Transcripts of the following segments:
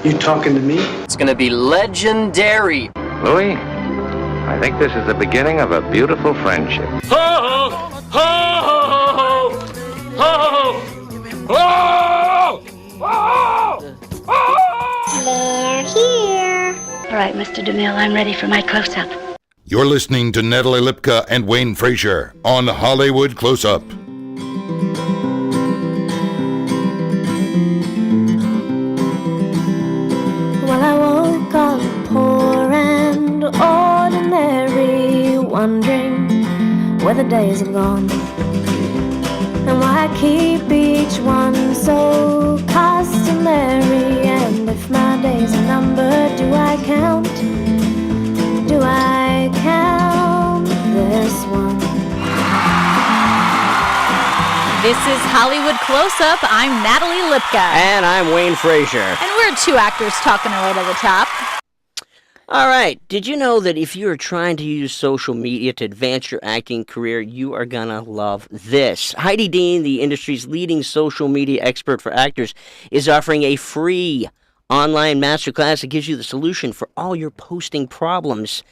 You talking to me? It's gonna be legendary. Louis, I think this is the beginning of a beautiful friendship. Ho, ho, ho, ho, ho, ho, ho. They're here. All right, Mr. DeMille, I'm ready for my close-up. You're listening to Natalie Lipka and Wayne Frazier on Hollywood Close-Up. Well, I woke up poor and ordinary, wondering where the days have gone, and why I keep each one so customary. And if my days are numbered, do I count? Do I count this one? This is Hollywood Close-Up. I'm Natalie Lipka. And I'm Wayne Frazier. And we're two actors talking our way to the top. All right. Did you know that if you're trying to use social media to advance your acting career, you are going to love this? Heidi Dean, the industry's leading social media expert for actors, is offering a free online masterclass that gives you the solution for all your posting problems.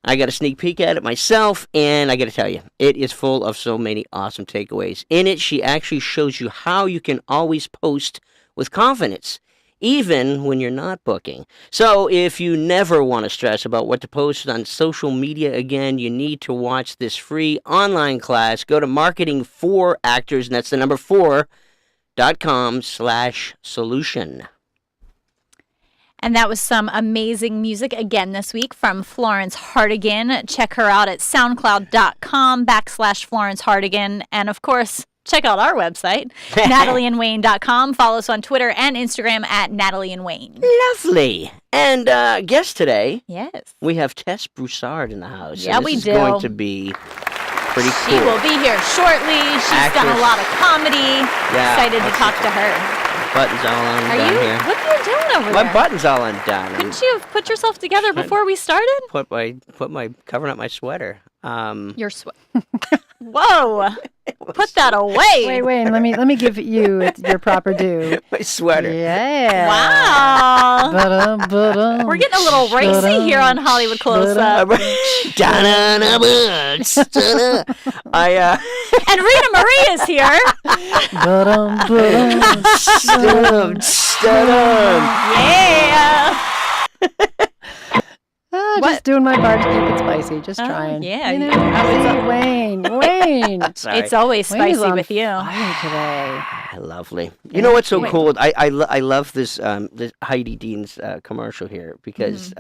I got a sneak peek at it myself, and I got to tell you, it is full of so many awesome takeaways. In it, she actually shows you how you can always post with confidence, even when you're not booking. So if you never want to stress about what to post on social media again, you need to watch this free online class. Go to Marketing for Actors, and that's the number 4.com/solution. And that was some amazing music again this week from Florence Hartigan. Check her out at soundcloud.com/Florence Hartigan. And of course, check out our website, natalieandwayne.com. Follow us on Twitter and Instagram at Natalie and Wayne. Lovely. And guest today, yes, we have Tess Broussard in the house. Yeah, and we this do. is going to be pretty cool. She will be here shortly. She's done a lot of comedy. Yeah, Excited to talk to her. Buttons all undone Are you? here. What are you doing over My there? buttons all undone. Couldn't you have put yourself together before we started? Covering up my sweater. Your Whoa! Put that away. Wait, Wayne. Let me give you your proper due. My sweater. Yeah. Wow. We're getting a little racy here on Hollywood Close-Up. And Rita Marie is here. Yeah. Just doing my part to keep it spicy. Just trying. Yeah. You know, Wayne. It's always spicy with you. Today. Lovely. You know what's so cool? I love this this Heidi Dean's commercial here because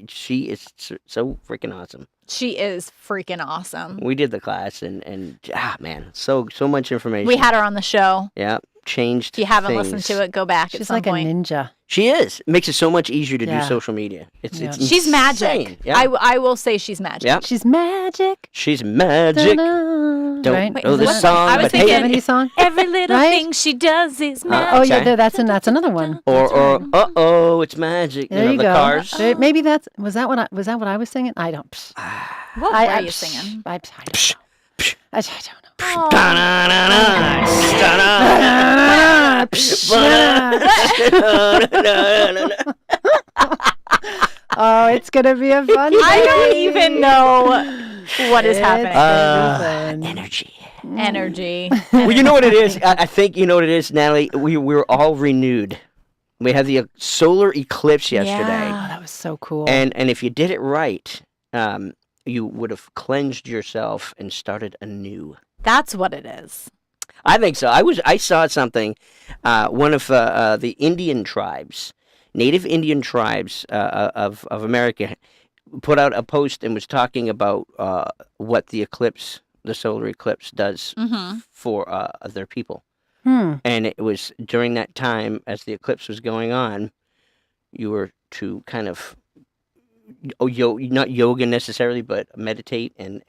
she is so freaking awesome. She is freaking awesome. We did the class and man, so much information. We had her on the show. Yeah, changed. If you haven't things. listened to it, go back. She's at some like point. a ninja. She is. It makes it so much easier to do social media. It's she's magic. Insane. Yeah. I will say she's magic. Yeah. She's magic. She's magic. Don't know the song. I was but thinking any song. Every little thing she does is magic. Oh yeah, that's another one. Or it's magic. There you the go. Cars. Maybe was that what I was singing? I don't. What were you singing? I don't know. Oh, it's gonna be a fun day. I don't even know what is happening. Energy. Well, you know what it is? I think you know what it is, Natalie. We were all renewed. We had the solar eclipse yesterday. Yeah. Oh, that was so cool. And if you did it right, you would have cleansed yourself and started anew. That's what it is. I think so. I saw something. One of the Indian tribes, Native Indian tribes of America, put out a post and was talking about what the solar eclipse does for their people. And it was during that time, as the eclipse was going on, you were to kind of, not yoga necessarily, but meditate and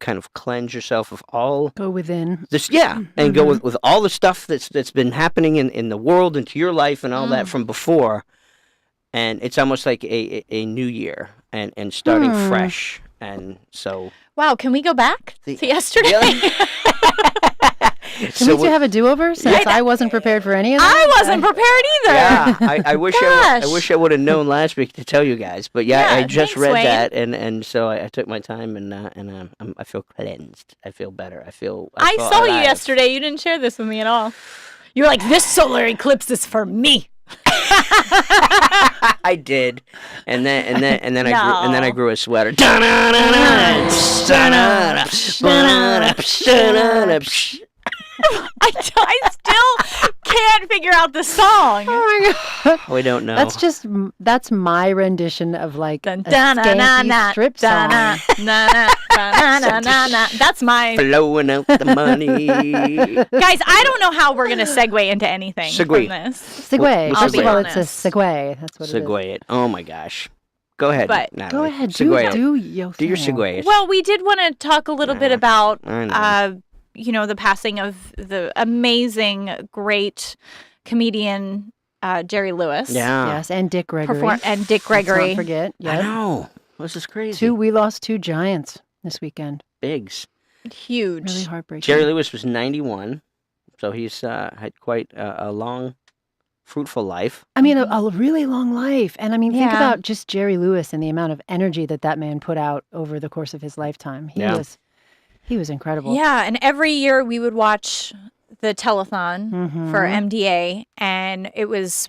kind of cleanse yourself of all. Go within. This, and go with all the stuff that's been happening in the world and to your life and all that from before. And it's almost like a new year and starting fresh. And so. Wow, can we go back to yesterday? Can we have a do-over since I wasn't prepared for any of that? I wasn't prepared either. Yeah, I wish I Gosh. wish I would have known last week to tell you guys, but yeah, Yeah, I just thanks, read Wayne. that, and so I took my time, and I feel cleansed. I feel better. I feel saw you alive. yesterday. You didn't share this with me at all. You were like, this solar eclipse is for me. I did, and then No. I grew a sweater. I still can't figure out the song. We don't know. That's my rendition of like Dun, a dun, na, na, skanky na, strip dun, song. na, na, na, na, na, na. That's my Blowing out the money. guys. I don't know how we're gonna segue into anything Segue. from this. Segway. I'll First be of all, it's a honest. segway. That's what it is. Segue it. Oh my gosh. Go ahead. But- Natalie. Go ahead. Segue it. Do your Do your thing. segues. Well, we did want to talk a little bit about, I know. the passing of the amazing, great comedian Jerry Lewis. Yeah. Yes, and Dick Gregory. And Dick Let's Gregory. not forget. I Yes. know. This is crazy. We lost two giants this weekend. Bigs. Huge. Really heartbreaking. Jerry Lewis was 91, so he's had quite a long, fruitful life. I mean, a really long life. And I mean, think Yeah. about just Jerry Lewis and the amount of energy that man put out over the course of his lifetime. He was incredible. Yeah, and every year we would watch the telethon Mhm. for MDA, and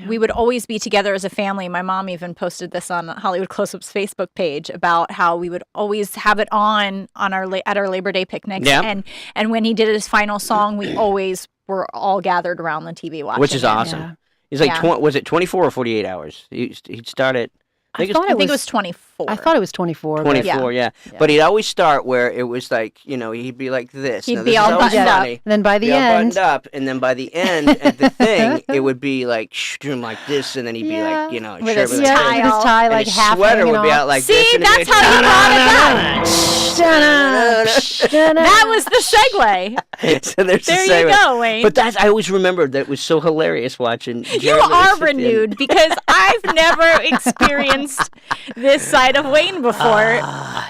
we would always be together as a family. My mom even posted this on Hollywood Close-Up's Facebook page about how we would always have it on our at our Labor Day picnics. Yeah. And when he did his final song, we always were all gathered around the TV watching. Which is it. awesome. Yeah. He's like, Yeah. was it 24 or 48 hours? He'd start at, I I think it was 24. I thought it was 24. but- 24, yeah. But he'd always start where it was like, he'd be like this. He'd Now, be this is all always buttoned up. funny. And then by the Be all end, buttoned up, and then by the end at the thing, it would be like doing like this, and then he'd be like, With shirt his with yeah, tie with his out. tie and like his half sweater hanging would be off. out like See, this. and that's it'd be- how he brought it up. That was the segue. So there's the There you segue. go, Wayne. But I always remembered that was so hilarious watching. You Jerry Lewis are at the end. renewed because I've never experienced this side of Wayne before.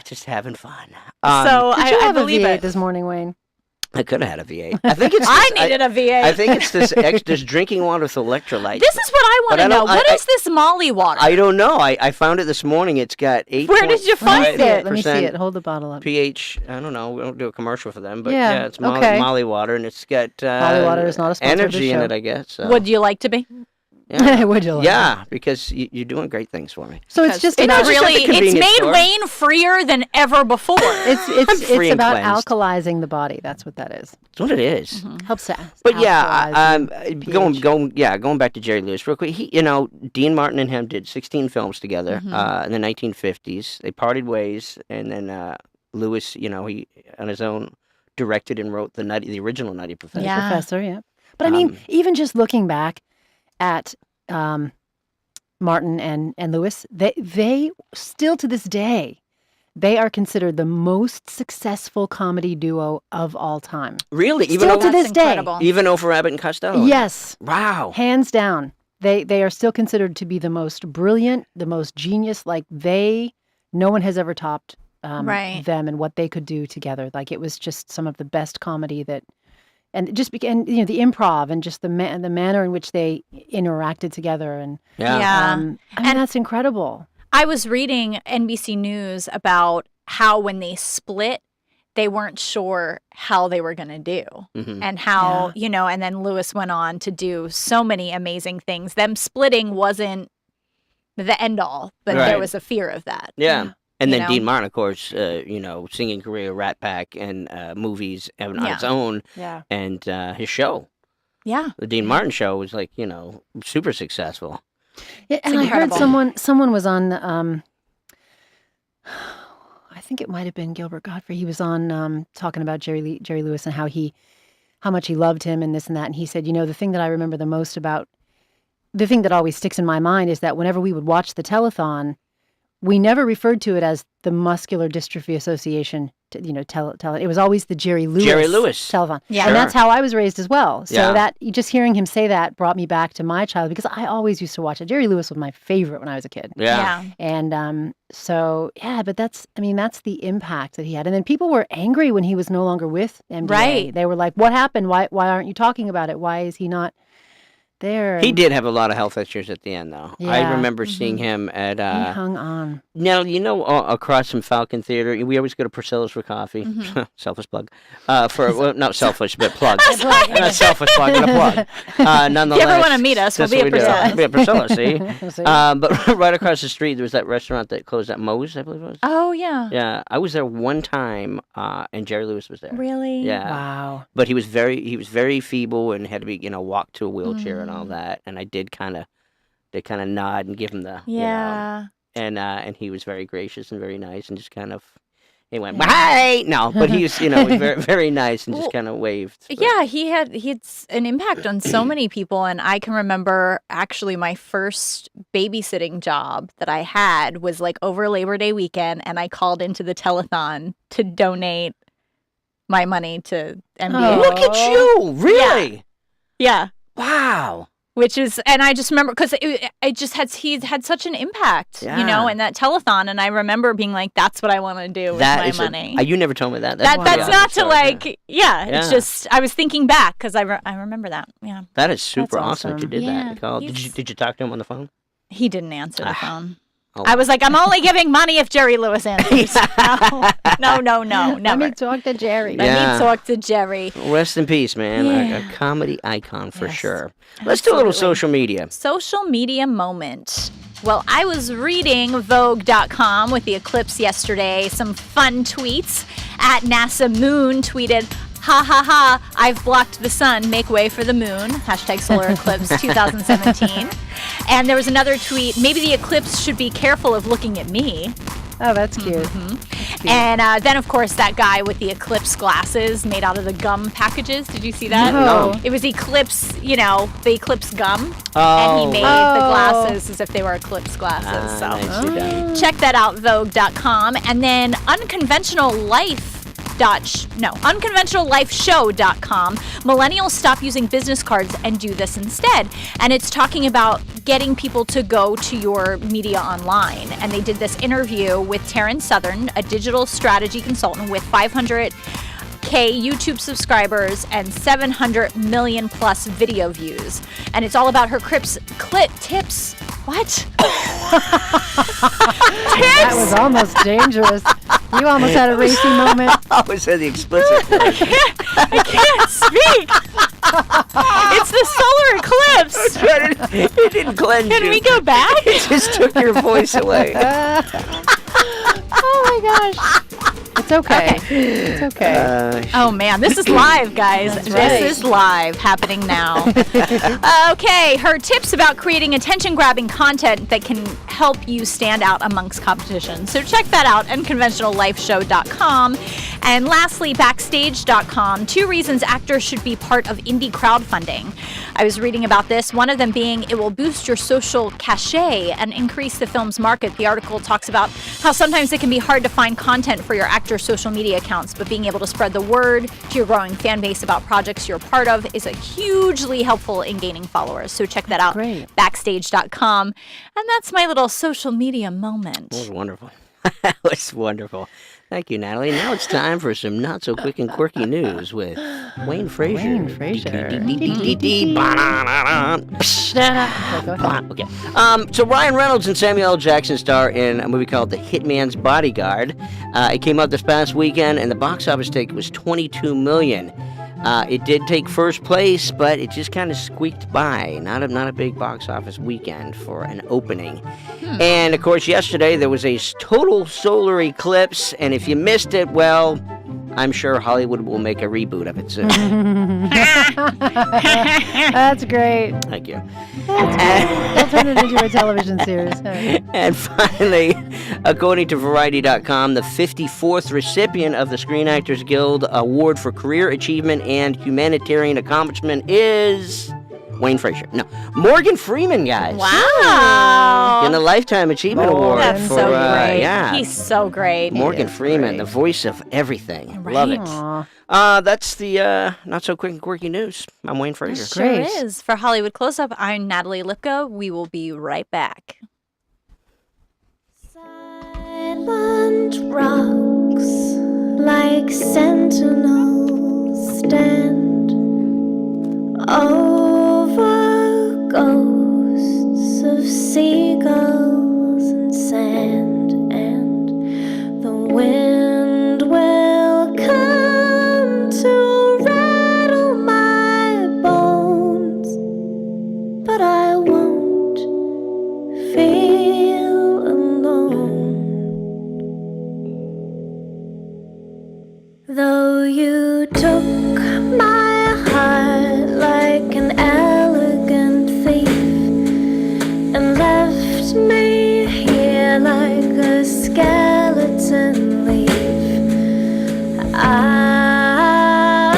Just having fun. So Did you I have believe a V8 it. this morning, Wayne? I could have had a V8. I think it's. I this- needed a V8. I think it's this drinking water with electrolytes. This is what I want But I to know. don't- What I- is this Molly water? I don't know. I found it this morning. It's got 8. Where did you find it? Let me see it. Hold the bottle up. pH. I don't know. We don't do a commercial for them, but Yeah, yeah, it's Molly, okay. Molly water, and it's got Molly water is not a sponsor of energy this in show. it, I guess. So. Would you like to be? Yeah, Would you like yeah, because you're doing great things for me. So it's just It's about really at the it's convenience made store. Wayne freer than ever before. it's free and about cleansed. alkalizing the body. That's what that is. That's what it is. Mm-hmm. Helps to But alkalize yeah, the going back to Jerry Lewis real quick. Dean Martin and him did 16 films together Mm-hmm. in the 1950s. They parted ways, and then Lewis, he on his own directed and wrote the original Nutty Professor. Yeah. Professor, yeah. But I mean, Um, even just looking back at Martin and Lewis, they still to this day, they are considered the most successful comedy duo of all time. Really, even Still over, to this incredible. even over Abbott and Costello. Yes, Wow. hands down. They are still considered to be the most brilliant, the most genius. Like no one has ever topped Right. them and what they could do together. Like it was just some of the best comedy and just and the improv and just the manner in which they interacted together and Yeah. Yeah. I mean And- that's incredible. I was reading NBC News about how when they split, they weren't sure how they were going to do. Mhm. And how, and then Lewis went on to do so many amazing things. Them splitting wasn't the end all, but Right. there was a fear of that. Yeah. And then know? Dean Martin, of course, singing career, Rat Pack, and movies on Yeah. its own, Yeah. and his show. Yeah. The Dean Martin show was like, super successful. Yeah, and I incredible. heard someone was on I think it might have been Gilbert Gottfried. He was on talking about Jerry Lewis and how much he loved him and this and that. And he said, the thing that I remember the most about the thing that always sticks in my mind is that whenever we would watch the telethon, we never referred to it as the Muscular Dystrophy Association. It was always the Jerry Lewis telethon. Yeah. And that's how I was raised as well. So Yeah. that just hearing him say that brought me back to my childhood because I always used to watch it. Jerry Lewis was my favorite when I was a kid. Yeah. And but that's the impact that he had. And then people were angry when he was no longer with NBA. Right. They were like, what happened? Why aren't you talking about it? Why is he not there? He did have a lot of health issues at the end, though. I Yeah. remember seeing him at... He hung on. Now, across from Falcon Theater, we always go to Priscilla's for coffee. Selfish plug. Not selfish, but plug. Not selfish plug, but a plug. Nonetheless. If you ever want to meet us, we'll that's be at what we do. Priscilla's. We'll be at Priscilla, see? See? But right across the street, there was that restaurant that closed at Moe's, I believe it was. Oh, yeah. Yeah, I was there one time, and Jerry Lewis was there. Really? Yeah. Wow. But he was very feeble and had to be, walked to a wheelchair and all that. And I did kind of nod and give him the, Yeah. and he was very gracious and very nice and just kind of, he went, "Hi!" No, but he was, was very, very nice and just kind of waved. But- Yeah, he had an impact on so many people. And I can remember actually my first babysitting job that I had was like over Labor Day weekend. And I called into the telethon to donate my money to NBA. Look at you! Really? Yeah. Wow. Which is, and I just remember because he's had such an impact, Yeah. in that telethon. And I remember being like, that's what I want to do with my money. You never told me that. That's not to it's Yeah. just, I was thinking back because I remember that. Yeah. That is super That's awesome that you did Yeah. that, Nicole. Did you talk to him on the phone? He didn't answer the phone. Oh. I was like, I'm only giving money if Jerry Lewis answers. No, Let never. me talk to Jerry. Let Yeah. me talk to Jerry. Rest in peace, man. Yeah. A comedy icon for Yes. sure. Let's do a little social media. Social media moment. Well, I was reading Vogue.com with the eclipse yesterday. Some fun tweets. At NASA Moon tweeted, "Ha ha ha, I've blocked the sun, make way for the moon." Hashtag solar eclipse 2017. And there was another tweet, "Maybe the eclipse should be careful of looking at me." Oh, that's cute. And then, of course, that guy with the eclipse glasses made out of the gum packages. Did you see that? No. It was Eclipse, the Eclipse gum. Oh. And he made the glasses as if they were eclipse glasses. So Nicely done. check that out, Vogue.com. And then unconventionallifeshow.com. Millennials stop using business cards and do this instead. And it's talking about getting people to go to your media online. And they did this interview with Taryn Southern, a digital strategy consultant with 500K YouTube subscribers and 700 million plus video views. And it's all about her tips. What? That was almost dangerous. You almost had a racy moment. I always said the explicit. I can't speak. It's the solar eclipse. It didn't cleanse Can you. we go back? It just took your voice away. Oh my gosh. It's okay. It's okay. Oh man, this is live, guys. That's This right. is live, happening now. Okay, her tips about creating attention-grabbing content that can help you stand out amongst competition. So check that out, unconventionallifeshow.com. And lastly, backstage.com. 2 reasons actors should be part of indie crowdfunding. I was reading about this, one of them being it will boost your social cachet and increase the film's market. The article talks about how sometimes it can be hard to find content for your actor's social media accounts, but being able to spread the word to your growing fan base about projects you're a part of is a hugely helpful in gaining followers. So check that out, Great. backstage.com. And that's my little social media moment. That was wonderful. That was wonderful. Thank you, Natalie. Now it's time for some not so quick and quirky news with Wayne Frazier. Wayne Frazier. Okay. So Ryan Reynolds and Samuel L. Jackson star in a movie called The Hitman's Bodyguard. It came out this past weekend, and the box office take was $22 million. It did take first place, but it just kind of squeaked by. Not a big box office weekend for an opening. And, of course, yesterday there was a total solar eclipse, and if you missed it, well, I'm sure Hollywood will make a reboot of it soon. That's great. Thank you. They'll turn it into a television series. And finally, according to Variety.com, the 54th recipient of the Screen Actors Guild Award for Career Achievement and Humanitarian Accomplishment is Wayne Frazier. No, Morgan Freeman, guys. Wow. Getting a Lifetime Achievement Award. That's for, so great. Yeah. He's so great. Morgan Freeman, the voice of everything. Right. Love it. Aw. That's the not so quick and quirky news. I'm Wayne Frazier. Sure Great. is. For Hollywood Close-Up, I'm Natalie Lipka. We will be right back. Silent rocks like sentinels stand over ghosts of seagulls and sand, and the wind will come to rattle my bones, but I won't feel alone. Though you took my heart like an elegant thief and left me here like a skeleton leaf, I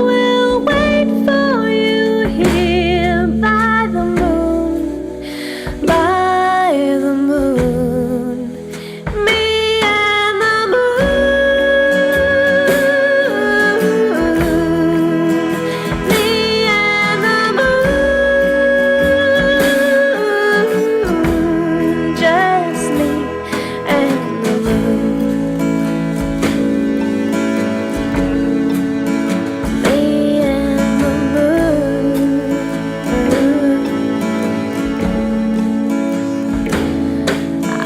will wait for you here by the moon, me and the moon, me and the moon, just me and the moon, me and the moon.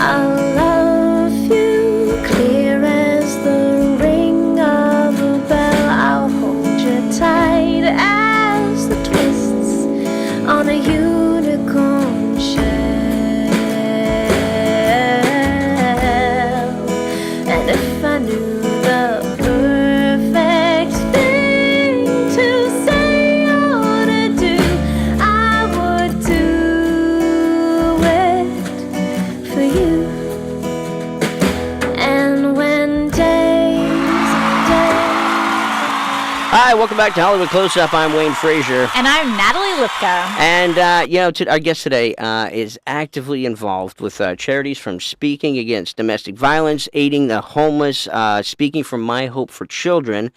I'll love you clear as the ring of a bell. I'll hold you tight as the twists on a unicorn shell. And if I knew the perfect thing to say or to do, I would do it for you. And when days Hi, welcome back to Hollywood Close-Up. I'm Wayne Frazier. And I'm Natalie Lipka. And, our guest today is actively involved with charities from Speaking Against Domestic Violence, Aiding the Homeless, Speaking for My Hope for Children.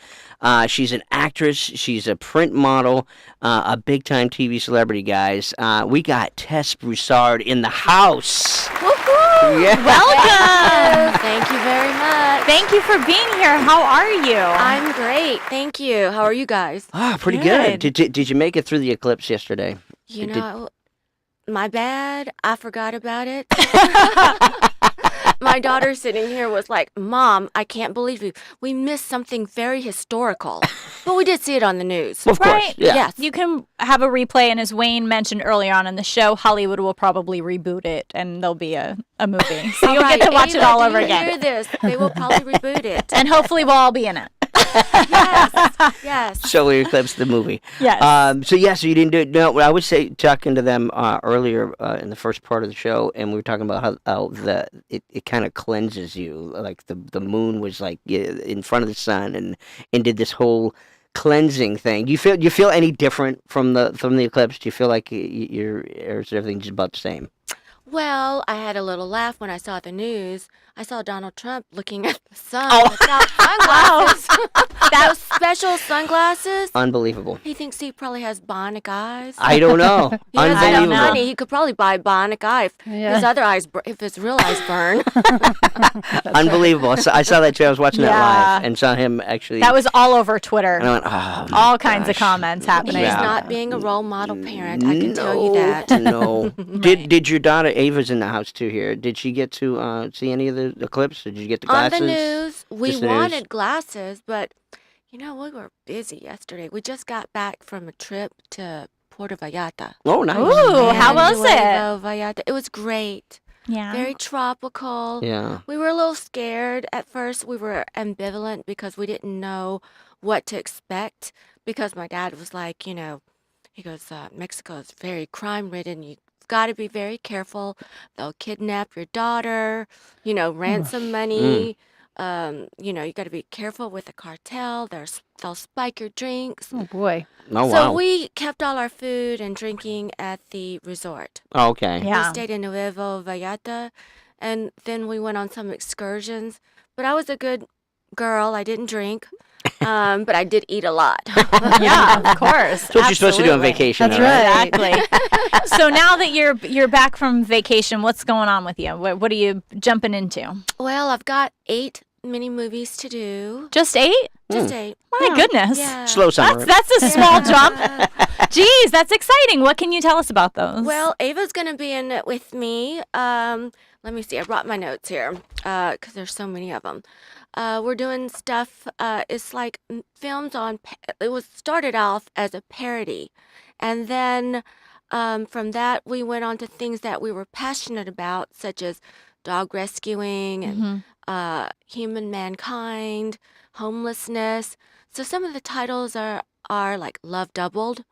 She's an actress. She's a print model, a big-time TV celebrity, guys. We got Tess Broussard in the house. Yeah. Welcome. Thank you very much. Thank you for being here. How are you? I'm great. Thank you. How are you guys? Pretty good. Did you make it through the eclipse yesterday? You know, my bad. I forgot about it. My daughter sitting here was like, Mom, I can't believe you. We missed something very historical. But we did see it on the news. Of course. Right. Yeah. Yes. You can have a replay, and as Wayne mentioned earlier on in the show, Hollywood will probably reboot it, and there'll be a movie. So you'll get to watch it all over do you again. hear this? They will probably reboot it. And hopefully we'll all be in it. Yes. Solar Eclipse, the movie. Yes. So you didn't do it. No, I would say talking to them earlier in the first part of the show, and we were talking about how it kind of cleanses you. Like the moon was like in front of the sun and did this whole cleansing thing. Do you feel any different from the eclipse? Do you feel like or is everything just about the same? Well, I had a little laugh when I saw the news. I saw Donald Trump looking at the sun without sunglasses. Those special sunglasses. Unbelievable. He thinks he probably has bionic eyes. I don't know. He has enough Unbelievable. money. He could probably buy a bionic eye if his other eyes, if his real eyes burn. Unbelievable. I saw that too. I was watching that Yeah. live and saw him actually. That was all over Twitter. And I went, oh, my All kinds of gosh. comments happening. He's Yeah. not being a role model parent. I can tell you that. No. Did your daughter Ava's in the house too here? Did she get to see any of the eclipse? Did you get the glasses? On the news, we Just the news? wanted glasses, but we were busy yesterday. We just got back from a trip to Puerto Vallarta. Oh, nice. Ooh, how was it? Nuevo Vallarta. It was great. Yeah. Very tropical. Yeah. We were a little scared at first. We were ambivalent because we didn't know what to expect. Because my dad was like, he goes, Mexico is very crime-ridden. You've got to be very careful. They'll kidnap your daughter, ransom money. You got to be careful with the cartel. They'll spike your drinks. Oh boy. Oh, So wow. we kept all our food and drinking at the resort. Oh, okay. Yeah. We stayed in Nuevo Vallarta, and then we went on some excursions. But I was a good girl. I didn't drink, but I did eat a lot. Yeah, of course. That's what you're supposed to do on Absolutely. vacation. That's all right. Exactly. So now that you're back from vacation, what's going on with you? What are you jumping into? Well, I've got 8 mini movies to do. Just 8? Just 8. My goodness. Yeah. Slow summer. That's a small jump. Geez, that's exciting. What can you tell us about those? Well, Ava's going to be in it with me. Let me see. I brought my notes here because there's so many of them. We're doing stuff. It's like films on. It was started off as a parody, and then from that we went on to things that we were passionate about, such as dog rescuing and human mankind, homelessness. So some of the titles are like Love Doubled,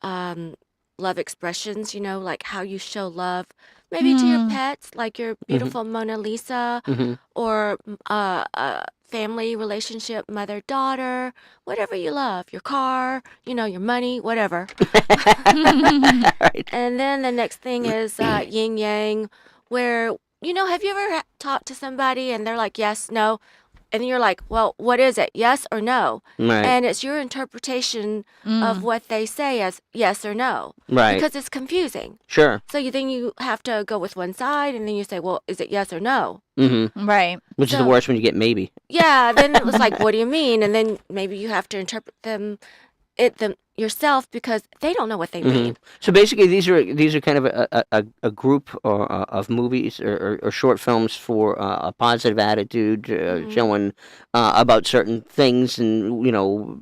love expressions, like how you show love, maybe to your pets, like your beautiful Mona Lisa, or family relationship, mother-daughter, whatever you love, your car, your money, whatever. Right. And then the next thing is yin yang, where, have you ever talked to somebody and they're like, yes, no? And you're like, well, what is it? Yes or no? Right. And it's your interpretation of what they say as yes or no. Right. Because it's confusing. Sure. So then you have to go with one side, and then you say, well, is it yes or no? Mm-hmm. Right. Which is the So- worst when you get maybe. Yeah, then it was like, what do you mean? And then maybe you have to interpret them yourself because they don't know what they mean. So basically, these are kind of a group of movies or short films for a positive attitude, showing about certain things and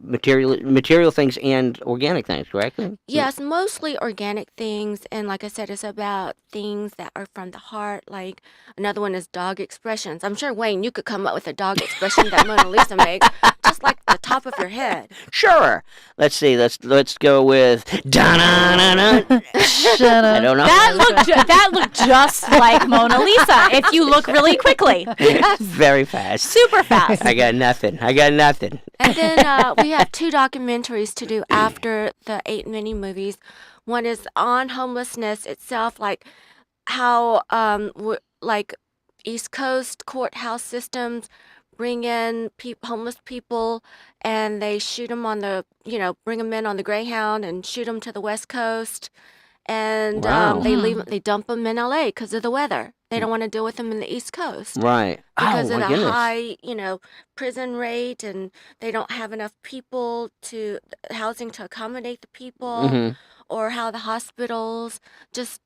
material things and organic things, correct? Yes, mostly organic things. And like I said, it's about things that are from the heart. Like another one is dog expressions. I'm sure, Wayne, you could come up with a dog expression that Mona Lisa makes, just like the top of your head. Sure. Let's see. Let's go with da-na-na-na. Shut up. I don't know. That looked just like Mona Lisa if you look really quickly. Very fast. Super fast. I got nothing. And then we have 2 documentaries to do after the 8 mini movies. One is on homelessness itself, like how like East Coast courthouse systems bring in homeless people, and they shoot them on the, bring them in on the Greyhound and shoot them to the West Coast, and Wow. they dump them in LA because of the weather. They don't want to deal with them in the East Coast Right. because Oh of my the goodness. high, prison rate, and they don't have enough housing to accommodate the people, Mhm. or how the hospitals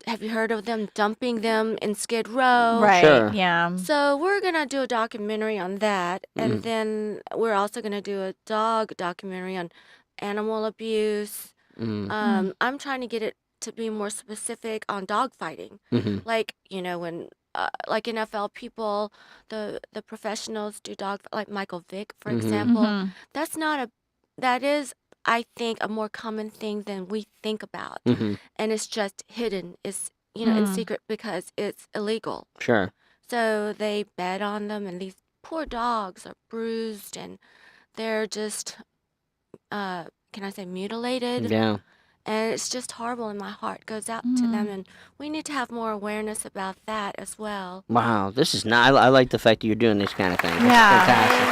have you heard of them dumping them in Skid Row? Right. Sure. Yeah. So we're going to do a documentary on that, and then we're also going to do a dog documentary on animal abuse. I'm trying to get it to be more specific on dog fighting. Like, when like NFL people, the professionals do like Michael Vick, for example. That is, I think, a more common thing than we think about. And it's just hidden. It's, in secret because it's illegal. Sure. So they bet on them, and these poor dogs are bruised, and they're just, can I say, mutilated? Yeah. And it's just horrible, and my heart goes out to them. And we need to have more awareness about that as well. Wow. This is not. I like the fact that you're doing these kind of things. That's Yeah. fantastic.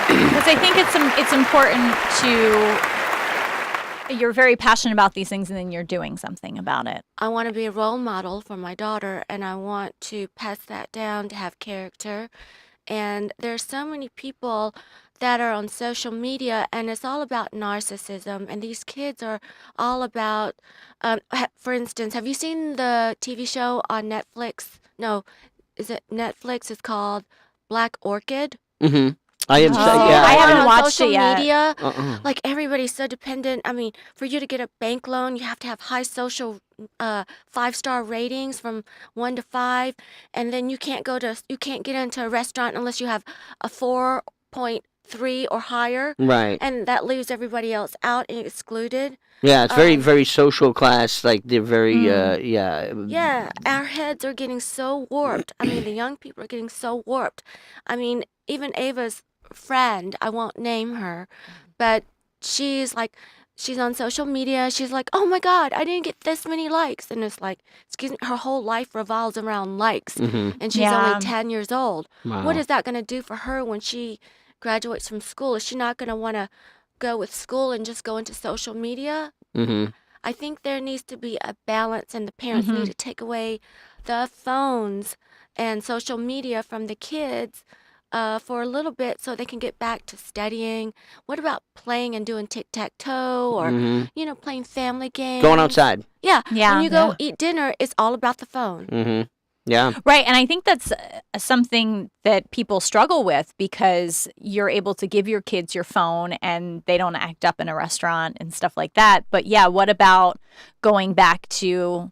Thank you. Because I think it's important you're very passionate about these things, and then you're doing something about it. I want to be a role model for my daughter, and I want to pass that down to have character. And there's so many people that are on social media, and it's all about narcissism. And these kids are all about, for instance, have you seen the TV show on Netflix? No, is it Netflix? It's called Black Orchid. Mm-hmm. I am. Oh, Yeah. I haven't on watched social it yet. media. Uh-uh. Like everybody's so dependent. I mean, for you to get a bank loan, you have to have high social 5-star ratings from 1 to 5, and then you can't get into a restaurant unless you have a 4.3 or higher, Right. and that leaves everybody else out and excluded. Yeah. It's very social class. Like they're very. Yeah. Yeah, our heads are getting so warped. I mean, the young people are getting so warped. I mean, even Ava's friend, I won't name her, but she's on social media. She's like, oh my God, I didn't get this many likes. And it's like, excuse me, her whole life revolves around likes. And she's only 10 years old. Wow. What is that going to do for her when she graduates from school? Is she not going to want to go with school and just go into social media? I think there needs to be a balance, and the parents need to take away the phones and social media from the kids for a little bit so they can get back to studying. What about playing and doing tic-tac-toe or, playing family games? Going outside. Yeah. Yeah. When you go eat dinner, it's all about the phone. Yeah. Right. And I think that's something that people struggle with, because you're able to give your kids your phone and they don't act up in a restaurant and stuff like that. But yeah, what about going back to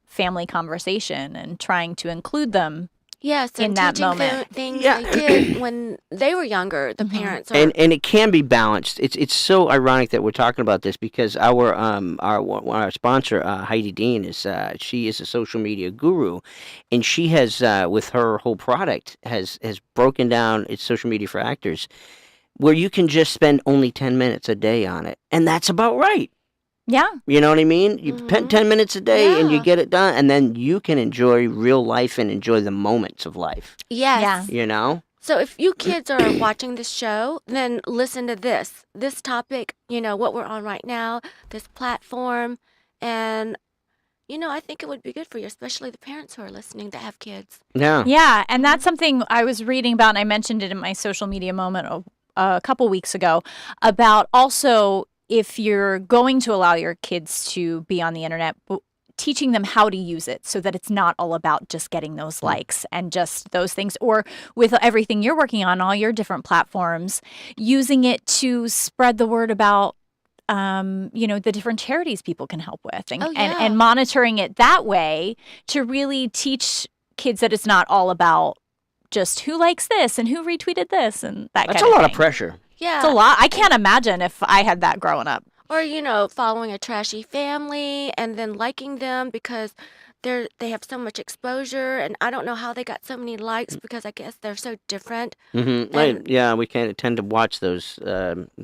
family conversation and trying to include them? Yes, in and that teaching moment. things they did when they were younger, the parents. Are, And it can be balanced. It's so ironic that we're talking about this, because our sponsor Heidi Dean she is a social media guru, and she has with her whole product has broken down its social media for actors, where you can just spend only 10 minutes a day on it, and that's about right. Yeah. You know what I mean? You spend 10 minutes a day and you get it done, and then you can enjoy real life and enjoy the moments of life. yes. Yeah. You know? So if you kids are watching this show, then listen to this topic, what we're on right now, this platform. And, I think it would be good for you, especially the parents who are listening that have kids. Yeah. Yeah. And that's something I was reading about, and I mentioned it in my social media moment a couple weeks ago, about also, if you're going to allow your kids to be on the internet, teaching them how to use it so that it's not all about just getting those likes and just those things, or with everything you're working on, all your different platforms, using it to spread the word about, the different charities people can help with, and monitoring it that way to really teach kids that it's not all about just who likes this and who retweeted this and that That's kind a of lot thing. of pressure. Yeah. It's a lot. I can't imagine if I had that growing up. Or, following a trashy family and then liking them because they have so much exposure, and I don't know how they got so many likes because I guess they're so different. We kind of tend to watch those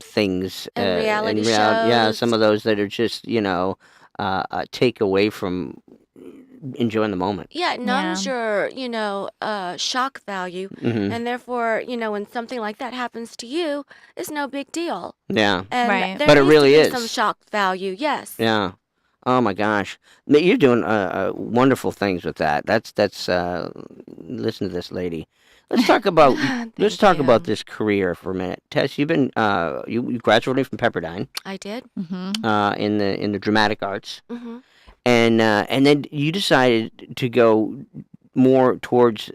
things. And reality Yeah, shows. some of those that are just, take away from enjoying the moment. Yeah, it numbs your, shock value. And therefore, when something like that happens to you, it's no big deal. Yeah. And Right. there But it needs really to be is. some shock value, yes. Yeah. Oh my gosh, you're doing wonderful things with that. That's listen to this lady. Let's talk about Thank you. this career for a minute. Tess, you've been you graduated from Pepperdine I did. in the dramatic arts, hmm and then you decided to go more towards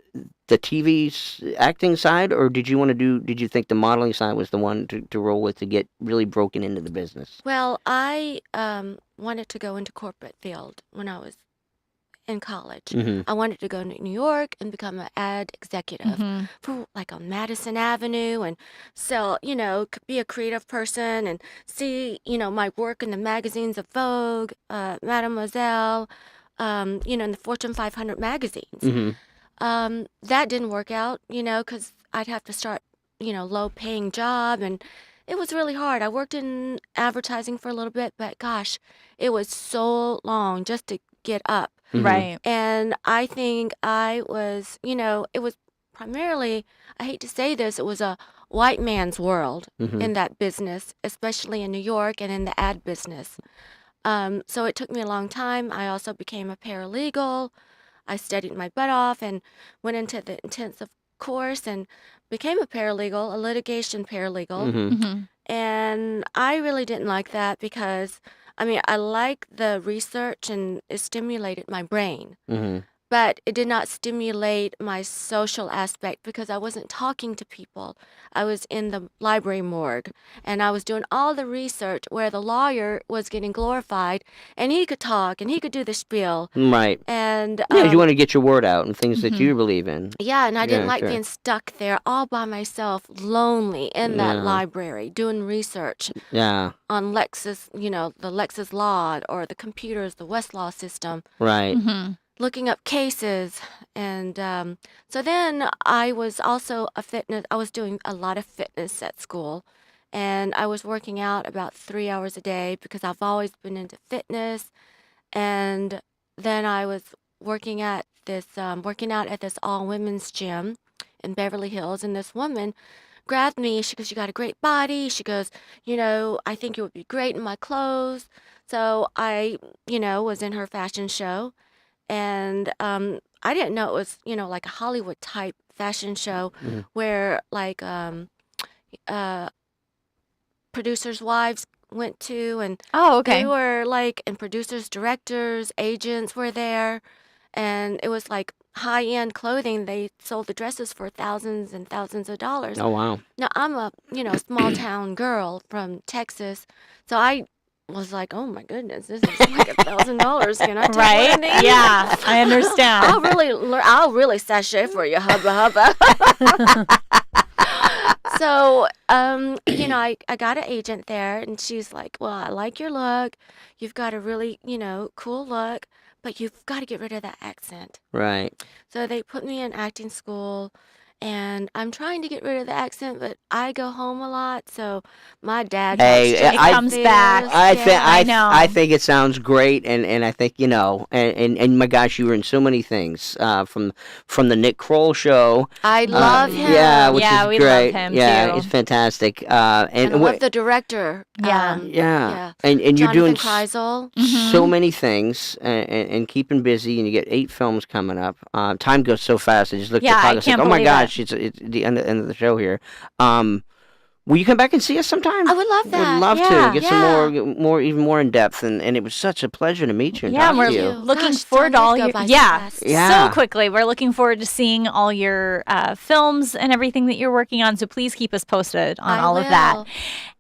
the TV acting side, or did you think the modeling side was the one to roll with to get really broken into the business? Well, I wanted to go into corporate field when I was in college. I wanted to go to New York and become an ad executive for like on Madison Avenue and sell, be a creative person and see, my work in the magazines of Vogue, Mademoiselle, in the Fortune 500 magazines. That didn't work out, because I'd have to start, low paying job, and it was really hard. I worked in advertising for a little bit, but gosh, it was so long just to get up. Right. And I think I was, it was primarily, I hate to say this, it was a white man's world in that business, especially in New York and in the ad business. So it took me a long time. I also became a paralegal. I studied my butt off and went into the intensive course and became a paralegal, a litigation paralegal. And I really didn't like that because, I like the research and it stimulated my brain. But it did not stimulate my social aspect because I wasn't talking to people. I was in the library morgue and I was doing all the research where the lawyer was getting glorified and he could talk and he could do the spiel. Right. And You want to get your word out and things that you believe in. yeah, and I didn't like sure. being stuck there all by myself, lonely in that library, doing research Yeah. on Lexis, the Lexis Law or the computers, the Westlaw system. Right. looking up cases. And so then I was also I was doing a lot of fitness at school. And I was working out about 3 hours a day because I've always been into fitness. And then I was working at working out at this all women's gym in Beverly Hills. And this woman grabbed me. She goes, "You got a great body." She goes, "I think you would be great in my clothes." So I, was in her fashion show. And I didn't know it was, like a Hollywood type fashion show where like producers' wives went to, and Oh, okay. they were like, and producers, directors, agents were there, and it was like high-end clothing. They sold the dresses for thousands and thousands of dollars. Oh, wow. Now I'm a, small town girl from Texas, so I was like, "Oh my goodness, this is like $1,000. Can I take one Right? of these?" Yeah, I understand. I'll really sashay for you, hubba hubba. So, I got an agent there, and she's like, "Well, I like your look. You've got a really, cool look, but you've got to get rid of that accent." Right. So they put me in acting school, and I'm trying to get rid of the accent, but I go home a lot, so my dad Hey, goes straight It I- comes to back. this. I Yeah. think I know. I think it sounds great, and I think and my gosh, you were in so many things from the Nick Kroll Show. I love him. Yeah, which Yeah, is we love great. him, yeah, too. it's fantastic. And I love the director. Yeah. yeah, and you're Jonathan doing Kreisel. so many things and keeping busy, and you get 8 films coming up. Time goes so fast. I just looked Yeah, at the I clock and said, can't "Oh my believe gosh, it's the end of the show here." Will you come back and see us sometime? I would love that. Would love Yeah, to get yeah. some even more in depth, and it was such a pleasure to meet you and Yeah, talk we're to you. looking Gosh, forward to time all did go your by so yeah, fast. Yeah. so quickly. We're looking forward to seeing all your films and everything that you're working on. So please keep us posted on I all of that. will.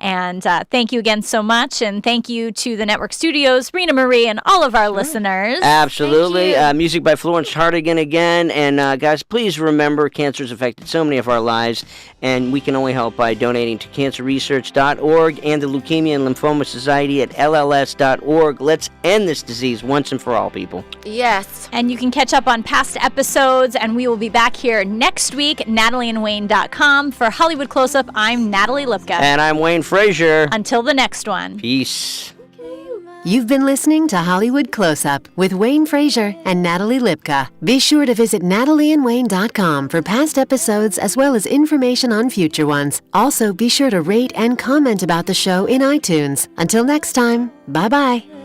And thank you again so much, and thank you to the network studios, Rena Marie, and all of our listeners. Absolutely. Thank you. Music by Florence Hartigan again. And guys, please remember, cancer has affected so many of our lives, and we can only help by donating to cancerresearch.org and the Leukemia and Lymphoma Society at lls.org. Let's end this disease once and for all, people. Yes. And you can catch up on past episodes, and we will be back here next week, NatalieandWayne.com. For Hollywood Close-Up, I'm Natalie Lipka. And I'm Wayne Frazier. Until the next one. Peace. You've been listening to Hollywood Close-Up with Wayne Frazier and Natalie Lipka. Be sure to visit NatalieandWayne.com for past episodes as well as information on future ones. Also, be sure to rate and comment about the show in iTunes. Until next time, bye-bye.